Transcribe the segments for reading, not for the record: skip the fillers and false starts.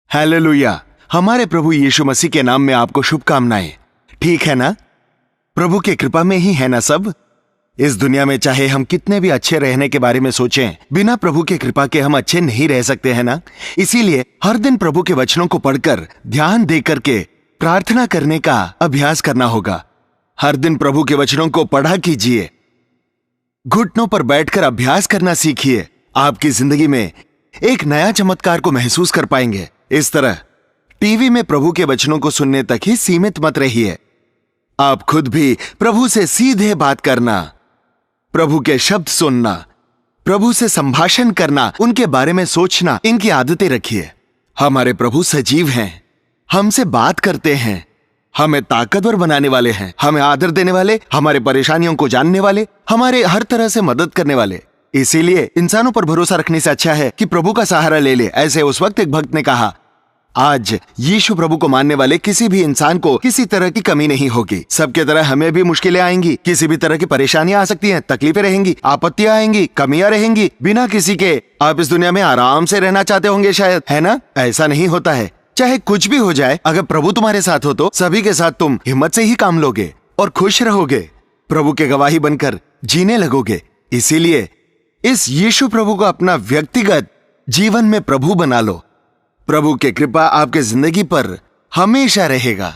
Hallelujah. हमारे प्रभु यीशु मसीह के नाम में आपको शुभकामनाएं। ठीक है ना? प्रभु की कृपा में ही है ना सब? इस दुनिया में चाहे हम कितने भी अच्छे रहने के बारे में सोचें, बिना प्रभु की कृपा के हम अच्छे नहीं रह सकते हैं ना। इसीलिए हर दिन प्रभु के वचनों को पढ़कर ध्यान दे करके प्रार्थना करने का अभ्यास करना होगा। हर दिन प्रभु के वचनों को पढ़ा कीजिए, घुटनों पर बैठकर अभ्यास करना सीखिए। आपकी जिंदगी में एक नया चमत्कार को महसूस कर पाएंगे। इस तरह टीवी में प्रभु के वचनों को सुनने तक ही सीमित मत रहिए। आप खुद भी प्रभु से सीधे बात करना, प्रभु के शब्द सुनना, प्रभु से संभाषण करना, उनके बारे में सोचना, इनकी आदतें रखिए। हमारे प्रभु सजीव हैं, हमसे बात करते हैं, हमें ताकतवर बनाने वाले हैं, हमें आदर देने वाले, हमारे परेशानियों को जानने वाले, हमारे हर तरह से मदद करने वाले। इसीलिए इंसानों पर भरोसा रखने से अच्छा है कि प्रभु का सहारा ले ले। ऐसे उस वक्त एक भक्त ने कहा, आज यीशु प्रभु को मानने वाले किसी भी इंसान को किसी तरह की कमी नहीं होगी। सबके तरह हमें भी मुश्किलें आएंगी, किसी भी तरह की परेशानियां आ सकती हैं, तकलीफें रहेंगी, आपत्तियां आएंगी, कमियां रहेंगी, बिना किसी के आप इस दुनिया में आराम से रहना चाहते होंगे शायद, है ना? ऐसा नहीं होता है। चाहे कुछ भी हो जाए, अगर प्रभु तुम्हारे साथ हो तो सभी के साथ तुम हिम्मत से ही काम लोगे और खुश रहोगे, प्रभु के गवाही बनकर जीने लगोगे। इसीलिए इस यीशु प्रभु को अपना व्यक्तिगत जीवन में प्रभु बना लो। प्रभु की कृपा आपके जिंदगी पर हमेशा रहेगा।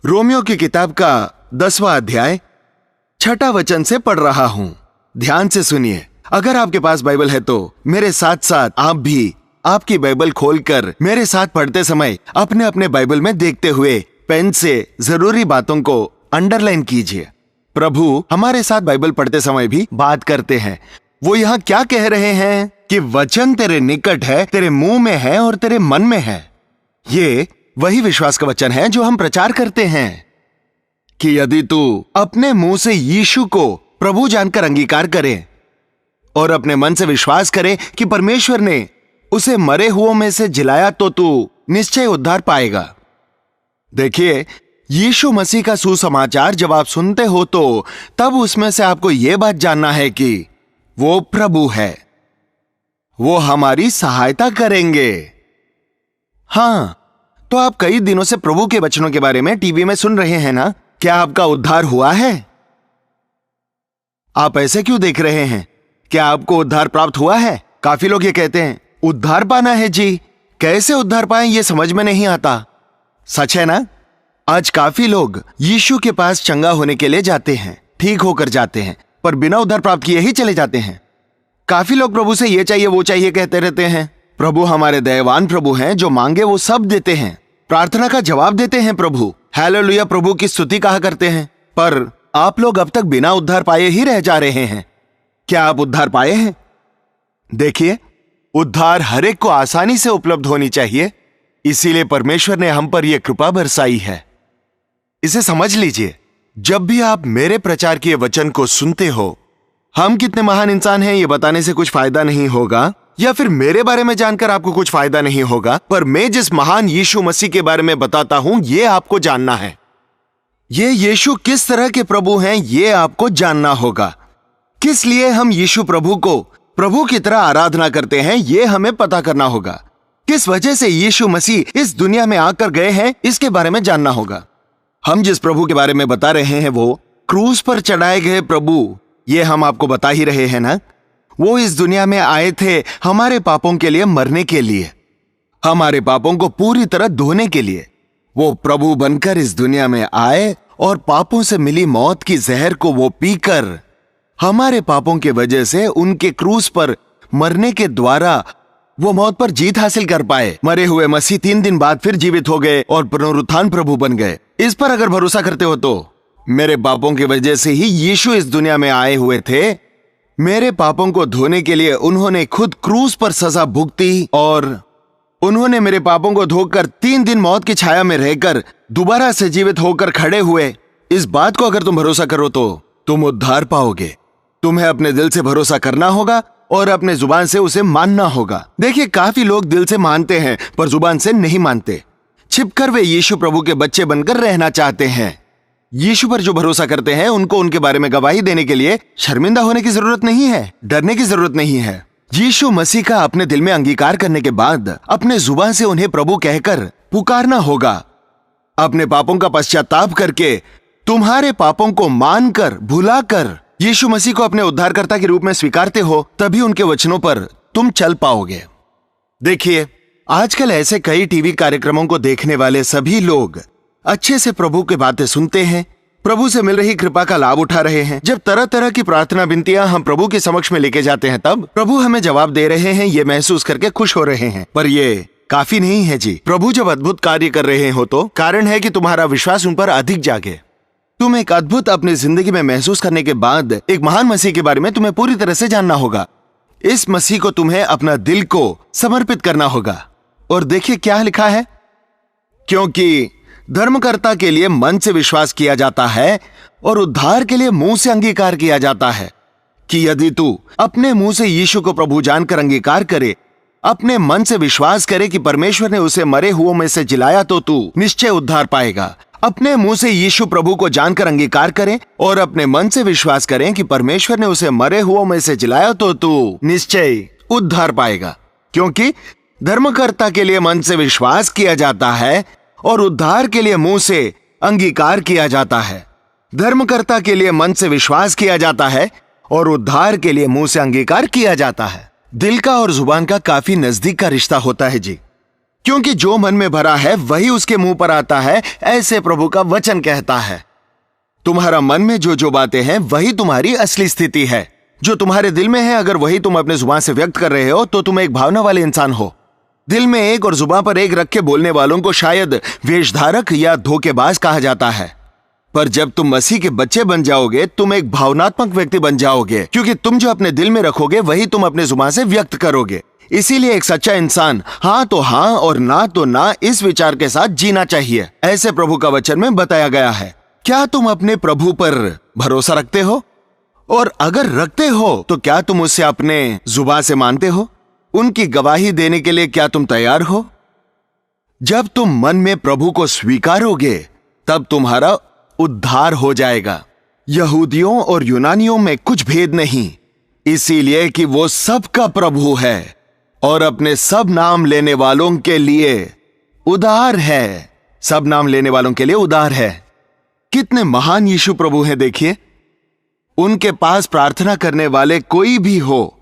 रोमियो की किताब का 10वां अध्याय 6 वचन से पढ़ रहा हूं। ध्यान से सुनिए। अगर आपके पास बाइबल है तो मेरे साथ साथ आप भी आपकी बाइबल खोलकर मेरे साथ पढ़ते समय अपने अपने बाइबल में देखते हुए पेन से जरूरी बातों को अंडरलाइन कीजिए। प्रभु हमारे साथ बाइबल पढ़ते समय भी बात करते हैं। वो यहाँ क्या कह रहे हैं कि वचन तेरे निकट है, तेरे मुंह में है और तेरे मन में है। ये वही विश्वास का वचन है जो हम प्रचार करते हैं कि यदि तू अपने मुंह से यीशु को प्रभु जानकर अंगीकार करे और अपने मन से विश्वास करे कि परमेश्वर ने उसे मरे हुओं में से जिलाया तो तू निश्चय उद्धार पाएगा। देखिए, यीशु मसीह का सुसमाचार जब आप सुनते हो तो तब उसमें से आपको यह बात जानना है कि वो प्रभु है, वो हमारी सहायता करेंगे। हाँ, तो आप कई दिनों से प्रभु के वचनों के बारे में टीवी में सुन रहे हैं ना? क्या आपका उद्धार हुआ है? आप ऐसे क्यों देख रहे हैं? क्या आपको उद्धार प्राप्त हुआ है? काफी लोग ये कहते हैं, उद्धार पाना है जी, कैसे उद्धार पाएं ये समझ में नहीं आता। सच है ना? आज काफी लोग यीशु के पास चंगा होने के लिए जाते हैं, ठीक होकर जाते हैं, पर बिना उद्धार प्राप्त किए ही चले जाते हैं। काफी लोग प्रभु से ये चाहिए वो चाहिए कहते रहते हैं। प्रभु हमारे दयावान प्रभु हैं, जो मांगे वो सब देते हैं, प्रार्थना का जवाब देते हैं। प्रभु हालेलुया, प्रभु की स्तुति कहा करते हैं। पर आप लोग अब तक बिना उद्धार पाए ही रह जा रहे हैं। क्या आप उद्धार पाए हैं? देखिए, उद्धार हर एक को आसानी से उपलब्ध होनी चाहिए, इसीलिए परमेश्वर ने हम पर यह कृपा बरसाई है। इसे समझ लीजिए। जब भी आप मेरे प्रचार किए वचन को सुनते हो, हम कितने महान इंसान हैं ये बताने से कुछ फायदा नहीं होगा, या फिर मेरे बारे में जानकर आपको कुछ फायदा नहीं होगा, पर मैं जिस महान यीशु मसीह के बारे में बताता हूं ये आपको जानना है। ये यीशु किस तरह के प्रभु हैं ये आपको जानना होगा। किस लिए हम यीशु प्रभु को प्रभु की तरह आराधना करते हैं ये हमें पता करना होगा। किस वजह से यीशु मसीह इस दुनिया में आकर गए हैं इसके बारे में जानना होगा। हम जिस प्रभु के बारे में बता रहे हैं वो क्रूस पर चढ़ाए गए प्रभु, ये हम आपको बता ही रहे हैं ना। वो इस दुनिया में आए थे हमारे पापों के लिए मरने के लिए, हमारे पापों को पूरी तरह धोने के लिए। वो प्रभु बनकर इस दुनिया में आए और पापों से मिली मौत की जहर को वो पीकर हमारे पापों के वजह से उनके क्रूस पर मरने के द्वारा वो मौत पर जीत हासिल कर पाए। मरे हुए मसीह 3 दिन बाद फिर जीवित हो गए और पुनरुत्थान प्रभु बन गए। इस पर अगर भरोसा करते हो तो मेरे पापों की वजह से ही यीशु इस दुनिया में आए हुए थे। मेरे पापों को धोने के लिए उन्होंने खुद क्रूस पर सजा भुगती और उन्होंने मेरे पापों को धोकर 3 दिन मौत की छाया में रहकर दोबारा से जीवित होकर खड़े हुए। इस बात को अगर तुम भरोसा करो तो तुम उद्धार पाओगे। तुम्हें अपने दिल से भरोसा करना होगा और अपने जुबान से उसे मानना होगा। देखिए, काफी लोग दिल से मानते हैं पर जुबान से नहीं मानते। छिपकर वे यीशु प्रभु के बच्चे बनकर रहना चाहते हैं। यीशु पर जो भरोसा करते हैं उनको उनके बारे में गवाही देने के लिए शर्मिंदा होने की जरूरत नहीं है, डरने की जरूरत नहीं है। यीशु मसीह का अपने दिल में अंगीकार करने के बाद अपने जुबान से उन्हें प्रभु कहकर पुकारना होगा। अपने पापों का पश्चाताप करके, तुम्हारे पापों को मानकर, भुलाकर यीशु मसीह को अपने उद्धारकर्ता के रूप में स्वीकारते हो, तभी उनके वचनों पर तुम चल पाओगे। देखिए, आजकल ऐसे कई टीवी कार्यक्रमों को देखने वाले सभी लोग अच्छे से प्रभु की बातें सुनते हैं, प्रभु से मिल रही कृपा का लाभ उठा रहे हैं। जब तरह तरह की प्रार्थना विनतियां हम प्रभु के समक्ष में लेके जाते हैं, तब प्रभु हमें जवाब दे रहे हैं, ये महसूस करके खुश हो रहे हैं। पर ये काफी नहीं है जी। प्रभु जब अद्भुत कार्य कर रहे हो तो कारण है कि तुम्हारा विश्वास उन पर अधिक जागे। तुम एक अद्भुत अपनी जिंदगी में महसूस करने के बाद एक महान मसीह के बारे में तुम्हें पूरी तरह से जानना होगा। इस मसीह को तुम्हें अपना दिल को समर्पित करना होगा। और देखिए क्या लिखा है, क्योंकि धर्मकर्ता के लिए मन से विश्वास किया जाता है और उद्धार के लिए मुंह से अंगीकार किया जाता है, कि यदि तू अपने मुंह से यीशु को प्रभु जानकर अंगीकार करे, अपने मन से विश्वास करे कि परमेश्वर ने उसे मरे हुओं में से जिलाया, तो तू निश्चय उद्धार पाएगा। अपने मुंह से यीशु प्रभु को जानकर अंगीकार करें और अपने मन से विश्वास करें कि परमेश्वर ने उसे मरे हुओं में से जिलाया, तो तू निश्चय उद्धार पाएगा। क्योंकि धर्मकर्ता के लिए मन से विश्वास किया जाता है और उद्धार के लिए मुंह से अंगीकार किया जाता है। धर्मकर्ता के लिए मन से विश्वास किया जाता है और उद्धार के लिए मुंह से अंगीकार किया जाता है। दिल का और जुबान का काफी नजदीक का रिश्ता होता है जी, क्योंकि जो मन में भरा है वही उसके मुंह पर आता है, ऐसे प्रभु का वचन कहता है। तुम्हारा मन में जो जो बातें हैं वही तुम्हारी असली स्थिति है। जो तुम्हारे दिल में है अगर वही तुम अपने जुबान से व्यक्त कर रहे हो तो तुम एक भावना वाले इंसान हो। दिल में एक और जुबान पर एक रख के बोलने वालों को शायद वेशधारक या धोखेबाज कहा जाता है। पर जब तुम मसीह के बच्चे बन जाओगे, तुम एक भावनात्मक व्यक्ति बन जाओगे, क्योंकि तुम जो अपने दिल में रखोगे वही तुम अपने जुबान से व्यक्त करोगे। इसीलिए एक सच्चा इंसान हाँ तो हाँ और ना तो ना इस विचार के साथ जीना चाहिए, ऐसे प्रभु का वचन में बताया गया है। क्या तुम अपने प्रभु पर भरोसा रखते हो? और अगर रखते हो तो क्या तुम उसे अपने जुबान से मानते हो? उनकी गवाही देने के लिए क्या तुम तैयार हो? जब तुम मन में प्रभु को स्वीकारोगे तब तुम्हारा उद्धार हो जाएगा। यहूदियों और यूनानियों में कुछ भेद नहीं, इसीलिए कि वो सबका प्रभु है और अपने सब नाम लेने वालों के लिए उदार है। सब नाम लेने वालों के लिए उदार है। कितने महान यीशु प्रभु हैं देखिए। उनके पास प्रार्थना करने वाले कोई भी हो,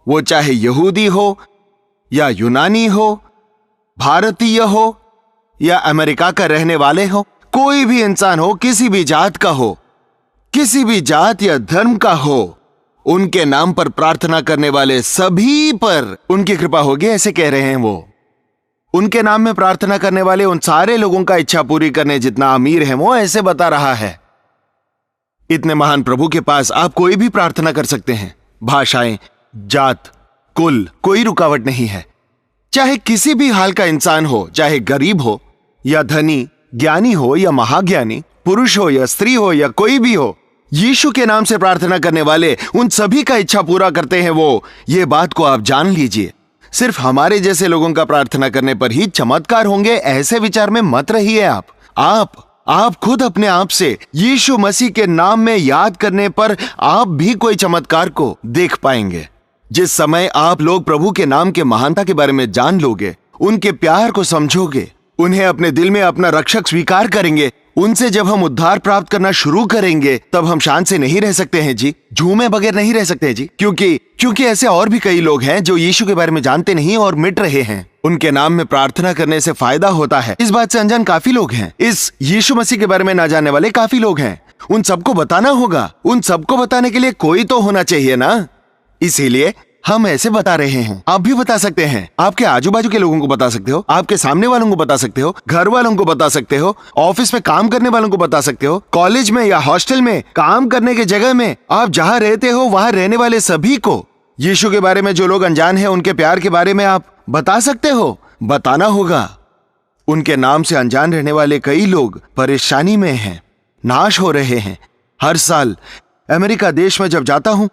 वो चाहे यहूदी हो या यूनानी हो, भारतीय हो या अमेरिका का रहने वाले हो, कोई भी इंसान हो, किसी भी जात का हो, किसी भी जात या धर्म का हो, उनके नाम पर प्रार्थना करने वाले सभी पर उनकी कृपा होगी, ऐसे कह रहे हैं वो। उनके नाम में प्रार्थना करने वाले उन सारे लोगों का इच्छा पूरी करने जितना अमीर है वो, ऐसे बता रहा है। इतने महान प्रभु के पास आप कोई भी प्रार्थना कर सकते हैं। भाषाएं, जात, कुल, कोई रुकावट नहीं है। चाहे किसी भी हाल का इंसान हो, चाहे गरीब हो या धनी, ज्ञानी हो या महाज्ञानी, पुरुष हो या स्त्री हो या कोई भी हो, यीशु के नाम से प्रार्थना करने वाले उन सभी का इच्छा पूरा करते हैं वो। ये बात को आप जान लीजिए। सिर्फ हमारे जैसे लोगों का प्रार्थना करने पर ही चमत्कार होंगे, ऐसे विचार में मत रहिए आप खुद अपने आप से यीशु मसीह के नाम में याद करने पर आप भी कोई चमत्कार को देख पाएंगे। जिस समय आप लोग प्रभु के नाम के महानता के बारे में जान लोगे, उनके प्यार को समझोगे, उन्हें अपने दिल में अपना रक्षक स्वीकार करेंगे, उनसे जब हम उद्धार प्राप्त करना शुरू करेंगे, तब हम शांत से नहीं रह सकते हैं जी, झूमे बगैर नहीं रह सकते जी। क्योंकि ऐसे और भी कई लोग हैं जो यीशु के बारे में जानते नहीं और मिट रहे हैं। उनके नाम में प्रार्थना करने से फायदा होता है, इस बात से अनजान काफी लोग हैं। इस यीशु मसीह के बारे में ना जानने वाले काफी लोग हैं। उन सबको बताना होगा। उन सबको बताने के लिए कोई तो होना चाहिए ना। इसीलिए हम ऐसे बता रहे हैं, आप भी बता सकते हैं, आपके आजू बाजू के लोगों को बता सकते हो, आपके सामने वालों को बता सकते हो, घर वालों को बता सकते हो, ऑफिस में काम करने वालों को बता सकते हो, कॉलेज में या हॉस्टल में काम करने की जगह में, आप जहां रहते हो वहां रहने वाले सभी को यीशु के बारे में, जो लोग अनजान हैं उनके प्यार के बारे में आप बता सकते हो, बताना होगा। उनके नाम से अनजान रहने वाले कई लोग परेशानी में हैं, नाश हो रहे हैं। हर साल अमेरिका देश में जब जाता हूं,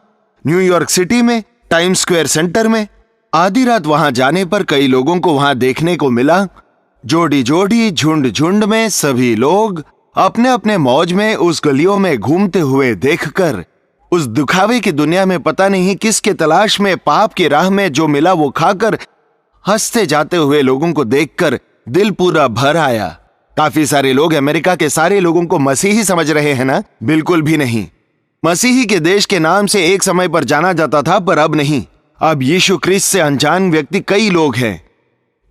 न्यूयॉर्क सिटी में टाइम स्क्वायर सेंटर में, आधी रात वहां जाने पर कई लोगों को वहां देखने को मिला, जोड़ी जोड़ी, झुंड झुंड में सभी लोग अपने अपने मौज में उस गलियों में घूमते हुए देखकर, उस दुखावे की दुनिया में पता नहीं किसके तलाश में, पाप की राह में जो मिला वो खाकर हंसते जाते हुए लोगों को देखकर दिल पूरा भर आया। काफी सारे लोग अमेरिका के सारे लोगों को मसीही समझ रहे हैं ना? बिल्कुल भी नहीं। मसीही के देश के नाम से एक समय पर जाना जाता था, पर अब नहीं। अब यीशु क्रिस्त से अनजान व्यक्ति कई लोग हैं।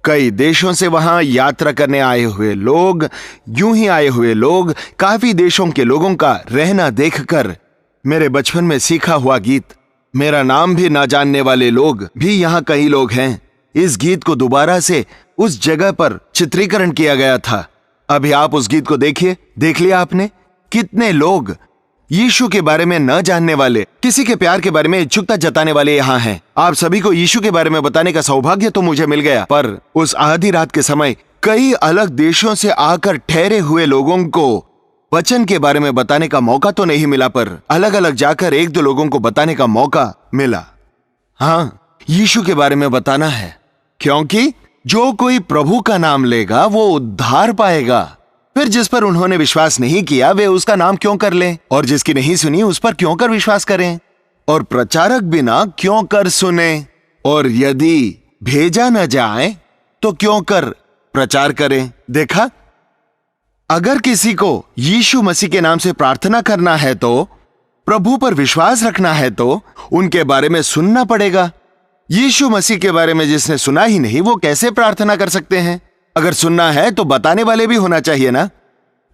कई देशों से वहां यात्रा करने आए हुए लोग, यूं ही आए हुए लोग, काफी देशों के लोगों का रहना देखकर मेरे बचपन में सीखा हुआ गीत, मेरा नाम भी ना जानने वाले लोग भी यहां कई लोग हैं। इस गीत को दोबारा से उस जगह पर चित्रीकरण किया गया था। अभी आप उस गीत को देखिए, देख लिया आपने? कितने लोग यीशु के बारे में न जानने वाले, किसी के प्यार के बारे में इच्छुकता जताने वाले यहाँ हैं। आप सभी को यीशु के बारे में बताने का सौभाग्य तो मुझे मिल गया, पर उस आधी रात के समय कई अलग देशों से आकर ठहरे हुए लोगों को वचन के बारे में बताने का मौका तो नहीं मिला, पर अलग अलग जाकर एक दो लोगों को बताने का मौका मिला। हाँ, यीशु के बारे में बताना है, क्योंकि जो कोई प्रभु का नाम लेगा वो उद्धार पाएगा। फिर जिस पर उन्होंने विश्वास नहीं किया वे उसका नाम क्यों कर लें, और जिसकी नहीं सुनी उस पर क्यों कर विश्वास करें, और प्रचारक बिना क्यों कर सुने, और यदि भेजा न जाए तो क्यों कर प्रचार करें। देखा, अगर किसी को यीशु मसीह के नाम से प्रार्थना करना है, तो प्रभु पर विश्वास रखना है, तो उनके बारे में सुनना पड़ेगा। यीशु मसीह के बारे में जिसने सुना ही नहीं वो कैसे प्रार्थना कर सकते हैं? अगर सुनना है तो बताने वाले भी होना चाहिए ना।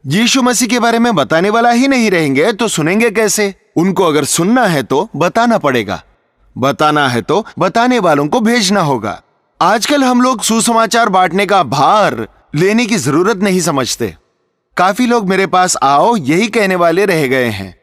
यीशु मसीह के बारे में बताने वाला ही नहीं रहेंगे तो सुनेंगे कैसे? उनको अगर सुनना है तो बताना पड़ेगा, बताना है तो बताने वालों को भेजना होगा। आजकल हम लोग सुसमाचार बांटने का भार लेने की जरूरत नहीं समझते। काफी लोग मेरे पास आओ यही कहने वाले रह गए हैं।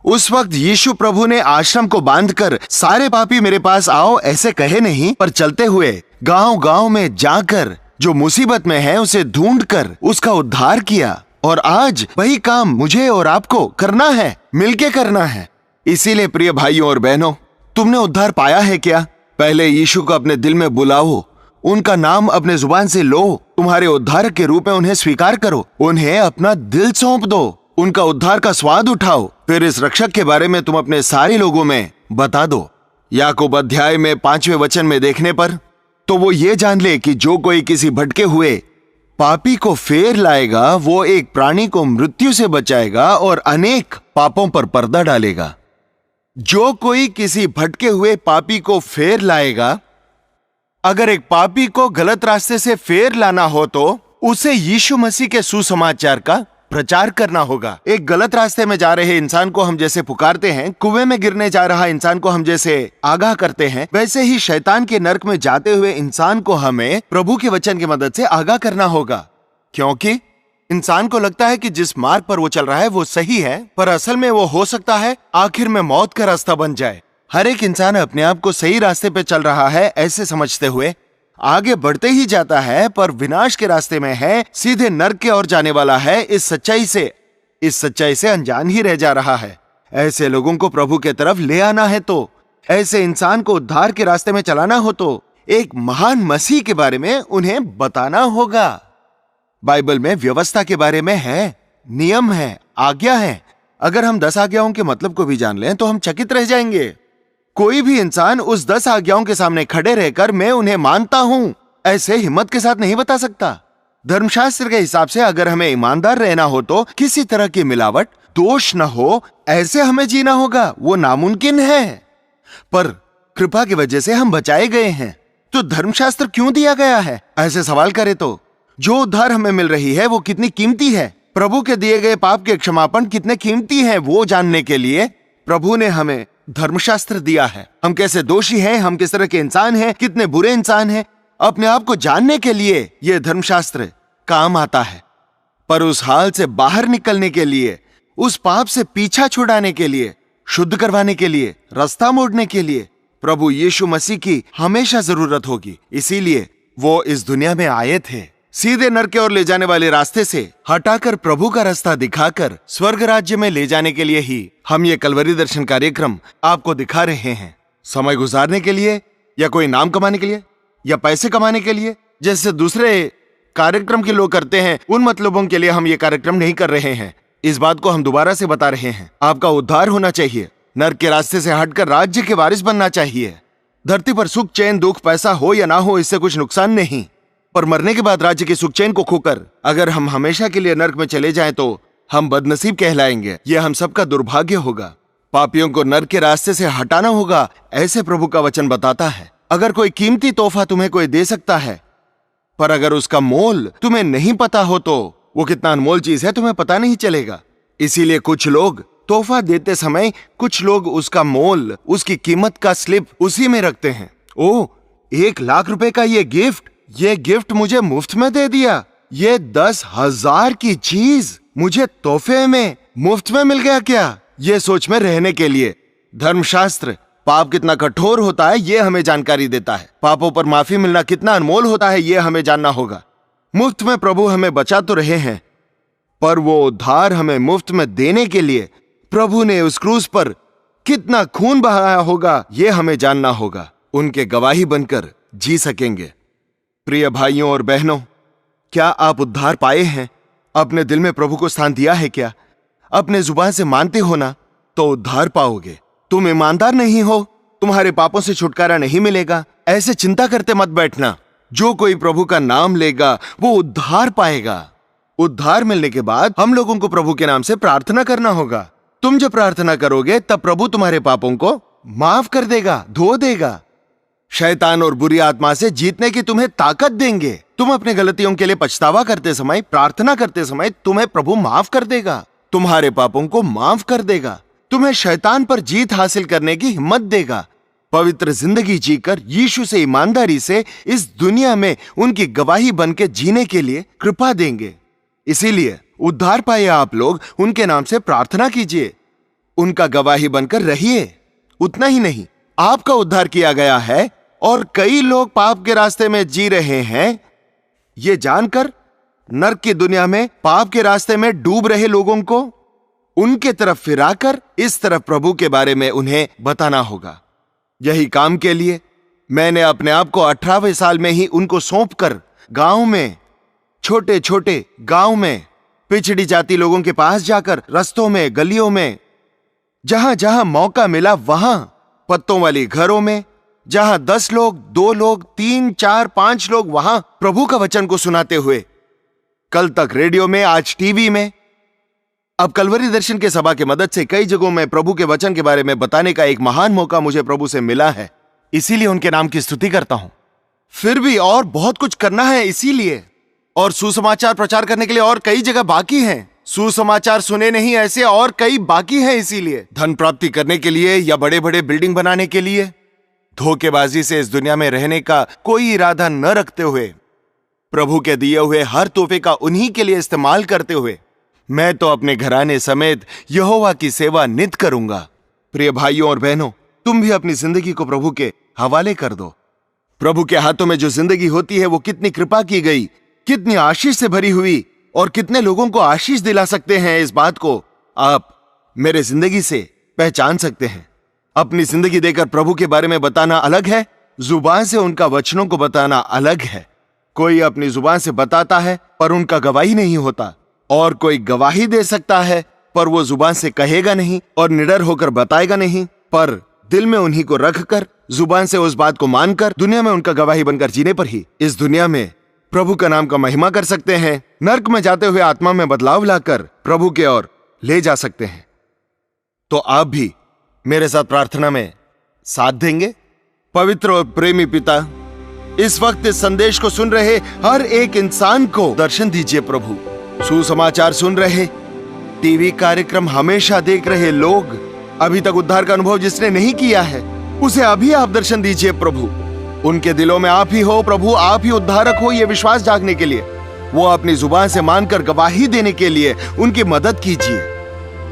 उस वक्त यीशु प्रभु ने आश्रम को बांधकर सारे पापी मेरे पास आओ ऐसे कहे नहीं, पर चलते हुए गांव गांव में जाकर जो मुसीबत में है उसे ढूंढकर उसका उद्धार किया। और आज वही काम मुझे और आपको करना है, मिलके करना है। इसीलिए प्रिय भाइयों और बहनों, तुमने उद्धार पाया है क्या? पहले यीशु को अपने दिल में बुलाओ, उनका नाम अपने जुबान से लो, तुम्हारे उद्धारक के रूप में उन्हें स्वीकार करो, उन्हें अपना दिल सौंप दो, उनका उद्धार का स्वाद उठाओ। फिर इस रक्षक के बारे में तुम अपने सारे लोगों में बता दो। याकूब अध्याय में 5वें वचन में देखने पर तो वो ये जान ले कि जो कोई किसी भटके हुए पापी को फेर लाएगा वो एक प्राणी को मृत्यु से बचाएगा और अनेक पापों पर पर्दा डालेगा। जो कोई किसी भटके हुए पापी को फेर लाएगा, अगर एक पापी को गलत रास्ते से फेर लाना हो तो उसे यीशु मसीह के सुसमाचार का प्रचार करना होगा। एक गलत रास्ते में जा रहे इंसान को हम जैसे पुकारते हैं, कुएं में गिरने जा रहा इंसान को हम जैसे आगाह करते हैं, वैसे ही शैतान के नर्क में जाते हुए इंसान को हमें प्रभु के वचन की मदद से आगाह करना होगा। क्योंकि इंसान को लगता है कि जिस मार्ग पर वो चल रहा है वो सही है, पर असल में वो हो सकता है आखिर में मौत का रास्ता बन जाए। हर एक इंसान अपने आप को सही रास्ते पे चल रहा है ऐसे समझते हुए आगे बढ़ते ही जाता है, पर विनाश के रास्ते में है, सीधे नर्क की ओर जाने वाला है। इस सच्चाई से अनजान ही रह जा रहा है। ऐसे लोगों को प्रभु के तरफ ले आना है, तो ऐसे इंसान को उद्धार के रास्ते में चलाना हो तो एक महान मसीह के बारे में उन्हें बताना होगा। बाइबल में व्यवस्था के बारे में है, नियम है, आज्ञा है। अगर हम 10 आज्ञाओं के मतलब को भी जान लें तो हम चकित रह जाएंगे। कोई भी इंसान उस 10 आज्ञाओं के सामने खड़े रहकर मैं उन्हें मानता हूं ऐसे हिम्मत के साथ नहीं बता सकता। धर्मशास्त्र के हिसाब से अगर हमें ईमानदार रहना हो तो किसी तरह की मिलावट, दोष न हो, ऐसे हमें जीना होगा। वो नामुमकिन है, पर कृपा की वजह से हम बचाए गए हैं। तो धर्मशास्त्र क्यों दिया गया है? ऐसे सवाल करें तो जो उद्धार हमें मिल रही है वो कितनी कीमती है, प्रभु के दिए गए पाप के क्षमापण कितने कीमती हैं, वो जानने के लिए प्रभु ने हमें धर्मशास्त्र दिया है। हम कैसे दोषी हैं, हम किस तरह के इंसान हैं, कितने बुरे इंसान हैं, अपने आप को जानने के लिए यह धर्मशास्त्र काम आता है। पर उस हाल से बाहर निकलने के लिए, उस पाप से पीछा छुड़ाने के लिए, शुद्ध करवाने के लिए, रास्ता मोड़ने के लिए प्रभु यीशु मसीह की हमेशा जरूरत होगी। इसीलिए वो इस दुनिया में आए थे, सीधे नरक की ओर ले जाने वाले रास्ते से हटाकर प्रभु का रास्ता दिखाकर स्वर्ग राज्य में ले जाने के लिए ही हम ये कलवरी दर्शन कार्यक्रम आपको दिखा रहे हैं। समय गुजारने के लिए या कोई नाम कमाने के लिए या पैसे कमाने के लिए, जैसे दूसरे कार्यक्रम के लोग करते हैं, उन मतलबों के लिए हम ये कार्यक्रम नहीं कर रहे हैं। इस बात को हम दोबारा से बता रहे हैं। आपका उद्धार होना चाहिए, नरक के रास्ते से हटकर राज्य के वारिस बनना चाहिए। धरती पर सुख चैन दुख पैसा हो या ना हो, इससे कुछ नुकसान नहीं, पर मरने के बाद राज्य के सुख चैन को खोकर अगर हम हमेशा के लिए नरक में चले जाएं तो हम बदनसीब कहलाएंगे। यह हम सबका दुर्भाग्य होगा। पापियों को नरक के रास्ते से हटाना होगा, ऐसे प्रभु का वचन बताता है। अगर कोई कीमती तोहफा तुम्हें कोई दे सकता है, पर अगर उसका मोल तुम्हें नहीं पता हो तो वो कितना अनमोल चीज है तुम्हें पता नहीं चलेगा। इसीलिए कुछ लोग तोहफा देते समय कुछ लोग उसका मोल, उसकी कीमत का स्लिप उसी में रखते हैं। ओ, 1 लाख रुपए का ये गिफ्ट मुझे मुफ्त में दे दिया। ये 10,000 की चीज मुझे तोहफे में मुफ्त में मिल गया क्या? ये सोच में रहने के लिए धर्मशास्त्र पाप कितना कठोर होता है ये हमें जानकारी देता है। पापों पर माफी मिलना कितना अनमोल होता है ये हमें जानना होगा। मुफ्त में प्रभु हमें बचा तो रहे हैं, पर वो उद्धार हमें मुफ्त में देने के लिए प्रभु ने उस क्रूस पर कितना खून बहाया होगा ये हमें जानना होगा। उनके गवाही बनकर जी सकेंगे। प्रिय भाइयों और बहनों, क्या आप उद्धार पाए हैं? अपने दिल में प्रभु को स्थान दिया है क्या? अपने जुबान से मानते हो ना तो उद्धार पाओगे। तुम ईमानदार नहीं हो, तुम्हारे पापों से छुटकारा नहीं मिलेगा। ऐसे चिंता करते मत बैठना। जो कोई प्रभु का नाम लेगा वो उद्धार पाएगा। उद्धार मिलने के बाद हम लोगों को प्रभु के नाम से प्रार्थना करना होगा। तुम जब प्रार्थना करोगे तब प्रभु तुम्हारे पापों को माफ कर देगा, धो देगा। शैतान और बुरी आत्मा से जीतने की तुम्हें ताकत देंगे। तुम अपने गलतियों के लिए पछतावा करते समय, प्रार्थना करते समय तुम्हें प्रभु माफ कर देगा, तुम्हारे पापों को माफ कर देगा, तुम्हें शैतान पर जीत हासिल करने की हिम्मत देगा। पवित्र जिंदगी जीकर यीशु से ईमानदारी से इस दुनिया में उनकी गवाही बनके जीने के लिए कृपा देंगे। इसीलिए उद्धार पाए आप लोग उनके नाम से प्रार्थना कीजिए, उनका गवाही बनकर रहिए। उतना ही नहीं, आपका उद्धार किया गया है और कई लोग पाप के रास्ते में जी रहे हैं। ये जानकर नरक की दुनिया में पाप के रास्ते में डूब रहे लोगों को उनके तरफ फिराकर इस तरफ प्रभु के बारे में उन्हें बताना होगा। यही काम के लिए मैंने अपने आप को 18वें साल में ही उनको सौंपकर गांव में, छोटे छोटे गांव में, पिछड़ी जाति लोगों के पास जाकर रस्तों में, गलियों में, जहां जहां मौका मिला वहां, पत्तों वाली घरों में, जहां 10 लोग, 2 लोग, 3, 4, 5 लोग, वहां प्रभु का वचन को सुनाते हुए, कल तक रेडियो में, आज टीवी में, अब कलवरी दर्शन के सभा की मदद से कई जगहों में प्रभु के वचन के बारे में बताने का एक महान मौका मुझे प्रभु से मिला है। इसीलिए उनके नाम की स्तुति करता हूं। फिर भी और बहुत कुछ करना है, इसीलिए और सुसमाचार प्रचार करने के लिए और कई जगह बाकी हैं। सुसमाचार सुने नहीं ऐसे और कई बाकी हैं। इसीलिए धन प्राप्ति करने के लिए या बड़े बड़े बिल्डिंग बनाने के लिए धोखेबाजी से इस दुनिया में रहने का कोई इरादा न रखते हुए, प्रभु के दिए हुए हर तोहफे का उन्हीं के लिए इस्तेमाल करते हुए मैं तो अपने घराने समेत यहोवा की सेवा नित करूंगा। प्रिय भाइयों और बहनों, तुम भी अपनी जिंदगी को प्रभु के हवाले कर दो। प्रभु के हाथों में जो जिंदगी होती है वो कितनी कृपा की गई, कितनी आशीष से भरी हुई और कितने लोगों को आशीष दिला सकते हैं, इस बात को आप मेरे जिंदगी से पहचान सकते हैं। अपनी जिंदगी देकर प्रभु के बारे में बताना अलग है, जुबान से उनका वचनों को बताना अलग है। कोई अपनी जुबान से बताता है पर उनका गवाही नहीं होता, और कोई गवाही दे सकता है पर वो जुबान से कहेगा नहीं और निडर होकर बताएगा नहीं, पर दिल में उन्हीं को रखकर जुबान से उस बात को मानकर दुनिया में उनका गवाही बनकर जीने पर ही इस दुनिया में प्रभु का नाम का महिमा कर सकते हैं। नरक में जाते हुए आत्मा में बदलाव लाकर प्रभु के ओर ले जा सकते हैं। तो आप भी मेरे साथ प्रार्थना में साथ देंगे। पवित्र और प्रेमी पिता, इस वक्त इस संदेश को सुन रहे हर एक इंसान को दर्शन दीजिए प्रभु। सुसमाचार सुन रहे, टीवी कार्यक्रम हमेशा देख रहे लोग, अभी तक उद्धार का अनुभव जिसने नहीं किया है, उसे अभी आप दर्शन दीजिए प्रभु। उनके दिलों में आप ही हो प्रभु, आप ही उद्धारक हो, यह विश्वास जागने के लिए, वो अपनी जुबान से मानकर गवाही देने के लिए उनकी मदद कीजिए।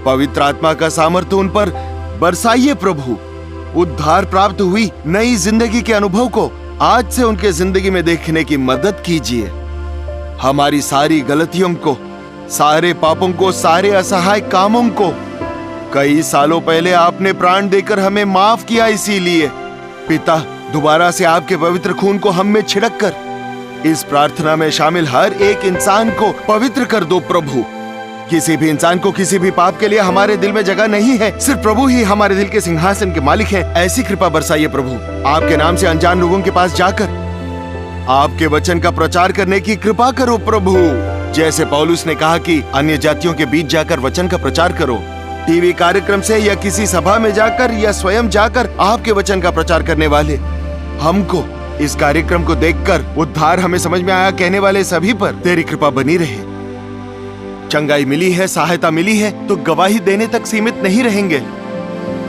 पवित्र आत्मा का सामर्थ्य उन पर बरसाइए प्रभु। उद्धार प्राप्त हुई नई जिंदगी के अनुभव को आज से उनके जिंदगी में देखने की मदद कीजिए। हमारी सारी गलतियों को, सारे पापों को, सारे असहाय कामों को कई सालों पहले आपने प्राण देकर हमें माफ किया। इसीलिए पिता, दोबारा से आपके पवित्र खून को हम में छिड़क कर इस प्रार्थना में शामिल हर एक इंसान को पवित्र कर दो प्रभु। किसी भी इंसान को किसी भी पाप के लिए हमारे दिल में जगह नहीं है, सिर्फ प्रभु ही हमारे दिल के सिंहासन के मालिक हैं। ऐसी कृपा बरसाइए प्रभु। आपके नाम से अनजान लोगों के पास जाकर आपके वचन का प्रचार करने की कृपा करो प्रभु। जैसे पौलुस ने कहा कि अन्य जातियों के बीच जाकर वचन का प्रचार करो। टीवी कार्यक्रम से या किसी सभा में जाकर या स्वयं जाकर आपके वचन का प्रचार करने वाले हमको, इस कार्यक्रम को देखकर उद्धार हमें समझ में आया कहने वाले सभी पर तेरी कृपा बनी रहे। चंगाई मिली है, सहायता मिली है तो गवाही देने तक सीमित नहीं रहेंगे।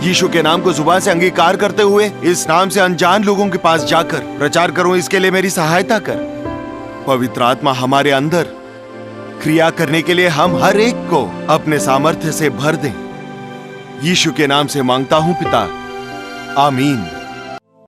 यीशु के नाम को जुबान से अंगीकार करते हुए इस नाम से अनजान लोगों के पास जाकर प्रचार करूं, इसके लिए मेरी सहायता कर। पवित्र आत्मा हमारे अंदर क्रिया करने के लिए हम हर एक को अपने सामर्थ्य से भर दें। यीशु के नाम से मांगता हूं पिता, आमीन।